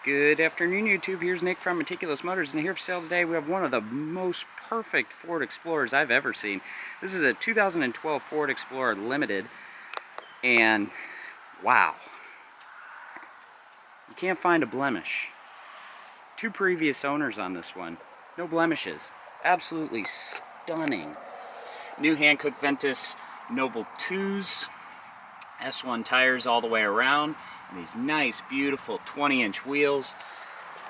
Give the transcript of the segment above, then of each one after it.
Good afternoon, YouTube. Here's Nick from Meticulous Motors, and here for sale today we have one of the most perfect Ford Explorers I've ever seen. This is a 2012 Ford Explorer Limited, and wow, you can't find a blemish. Two previous owners on this one, no blemishes. Absolutely stunning. New Hankook Ventus Noble 2s, S1 tires all the way around, and these nice, beautiful 20-inch wheels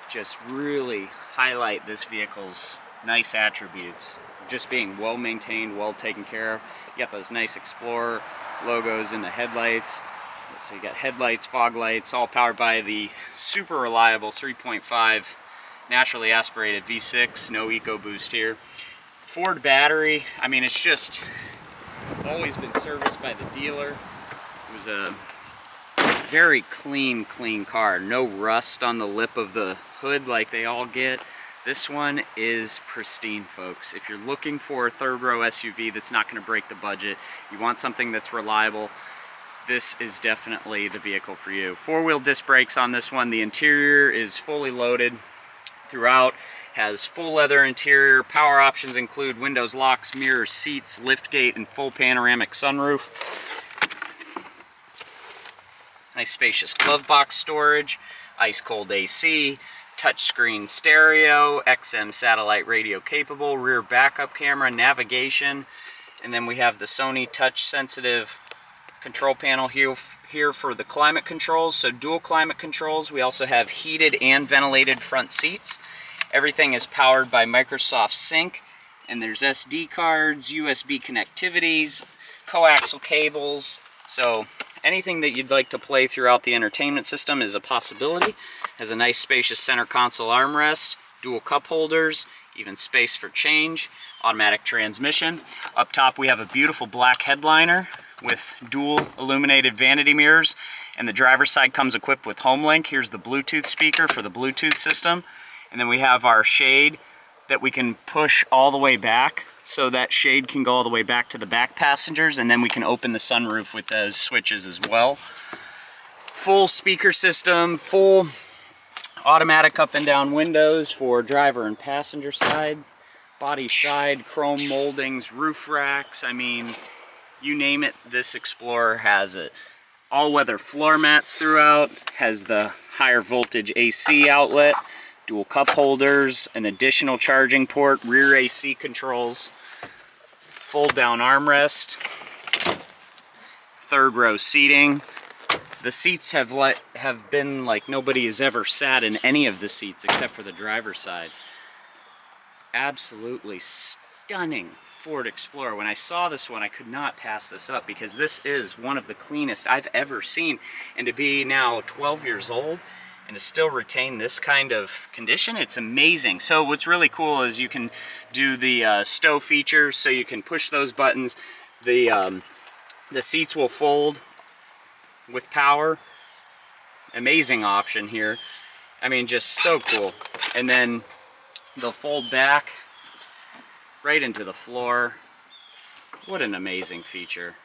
just really highlight this vehicle's nice attributes. Just being well maintained, well taken care of. You got those nice Explorer logos in the headlights. So you got headlights, fog lights, all powered by the super reliable 3.5 naturally aspirated V6, no EcoBoost here. Ford battery, I mean, it's just always been serviced by the dealer. It was a very clean car. No rust on the lip of the hood like they all get. This one is pristine, folks. If you're looking for a third row SUV that's not going to break the budget, you want something that's reliable, this is definitely the vehicle for you. Four-wheel disc brakes on this one. The interior is fully loaded throughout. Has full leather interior. Power options include windows, locks, mirrors, seats, liftgate, and full panoramic sunroof. Nice spacious glove box storage, ice cold AC, touchscreen stereo, XM satellite radio capable, rear backup camera, navigation, and then we have the Sony touch sensitive control panel here for the climate controls, so dual climate controls. We also have heated and ventilated front seats. Everything is powered by Microsoft Sync, and there's SD cards, USB connectivities, coaxial cables, so anything that you'd like to play throughout the entertainment system is a possibility. Has a nice spacious center console armrest, dual cup holders, even space for change, automatic transmission. Up top we have a beautiful black headliner with dual illuminated vanity mirrors, and the driver's side comes equipped with HomeLink. Here's the Bluetooth speaker for the Bluetooth system, and then we have our shade that we can push all the way back, so that shade can go all the way back to the back passengers, and then we can open the sunroof with those switches as well. Full speaker system, full automatic up and down windows for driver and passenger side, body side, chrome moldings, roof racks. I mean, you name it, this Explorer has it. All-weather floor mats throughout, has the higher voltage AC outlet, dual cup holders, an additional charging port, rear AC controls, fold down armrest, third row seating. The seats have been like nobody has ever sat in any of the seats except for the driver's side. Absolutely stunning Ford Explorer. When I saw this one, I could not pass this up because this is one of the cleanest I've ever seen, and to be now 12 years old and to still retain this kind of condition, it's amazing. So what's really cool is you can do the stow features, so you can push those buttons. The seats will fold with power. Amazing option here. I mean, just so cool. And then they'll fold back right into the floor. What an amazing feature.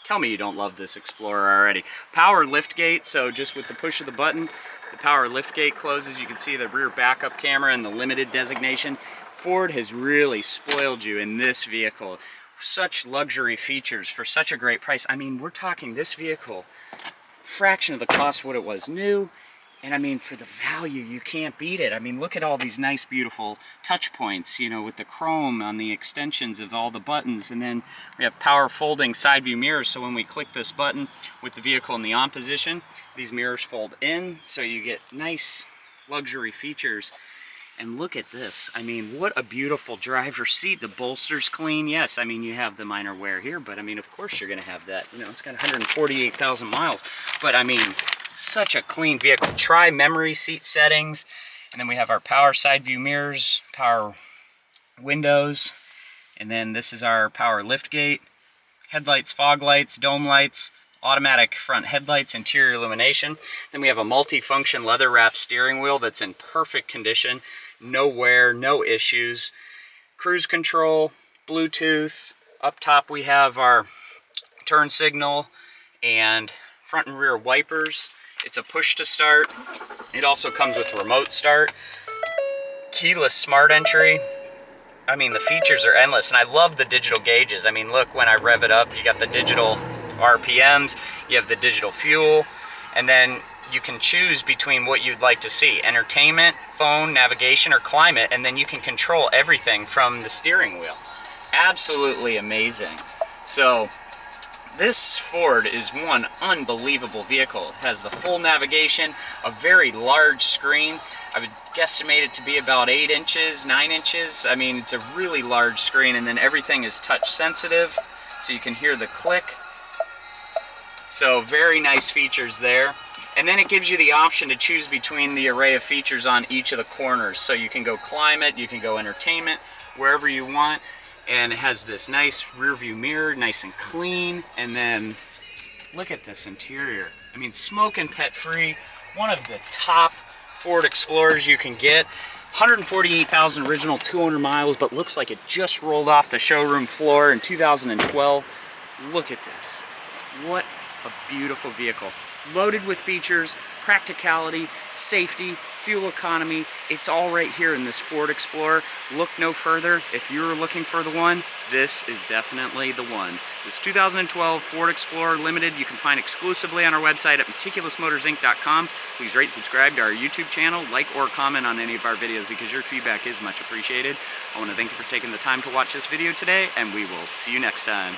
Tell me you don't love this Explorer already. Power liftgate, so just with the push of the button, the power liftgate closes. You can see the rear backup camera and the limited designation. Ford has really spoiled you in this vehicle. Such luxury features for such a great price. I mean, we're talking this vehicle, fraction of the cost of what it was new, and I mean, for the value, you can't beat it. I mean, look at all these nice, beautiful touch points, you know, with the chrome on the extensions of all the buttons, and then we have power folding side view mirrors, so when we click this button with the vehicle in the on position, these mirrors fold in, so you get nice luxury features. And look at this. I mean, what a beautiful driver's seat. The bolster's clean. Yes, I mean, you have the minor wear here, but I mean, of course you're going to have that. You know, it's got 148,000 miles. But I mean, such a clean vehicle. Try memory seat settings. And then we have our power side view mirrors, power windows. And then this is our power liftgate. Headlights, fog lights, dome lights, automatic front headlights, interior illumination. Then we have a multi-function leather wrap steering wheel that's in perfect condition. No wear, no issues. Cruise control, Bluetooth. Up top we have our turn signal and front and rear wipers. It's a push to start. It also comes with remote start, keyless smart entry. I mean, the features are endless, and I love the digital gauges. I mean, look, when I rev it up, you got the digital RPMs, you have the digital fuel, and then you can choose between what you'd like to see: entertainment, phone, navigation, or climate, and then you can control everything from the steering wheel. Absolutely amazing. So this Ford is one unbelievable vehicle. It has the full navigation, a very large screen. I would guesstimate it to be about 8 inches, 9 inches. I mean, it's a really large screen, and then everything is touch sensitive, so you can hear the click. So very nice features there. And then it gives you the option to choose between the array of features on each of the corners. So you can go climate, you can go entertainment, wherever you want. And it has this nice rear view mirror, nice and clean. And then look at this interior. I mean, smoke and pet free. One of the top Ford Explorers you can get. 148,000 original, 200 miles, but looks like it just rolled off the showroom floor in 2012. Look at this. What a beautiful vehicle. Loaded with features, practicality, safety, fuel economy. It's all right here in this Ford Explorer. Look no further. If you're looking for the one, this is definitely the one. This 2012 Ford Explorer Limited you can find exclusively on our website at meticulousmotorsinc.com. Please rate and subscribe to our YouTube channel, like or comment on any of our videos because your feedback is much appreciated. I want to thank you for taking the time to watch this video today, and we will see you next time.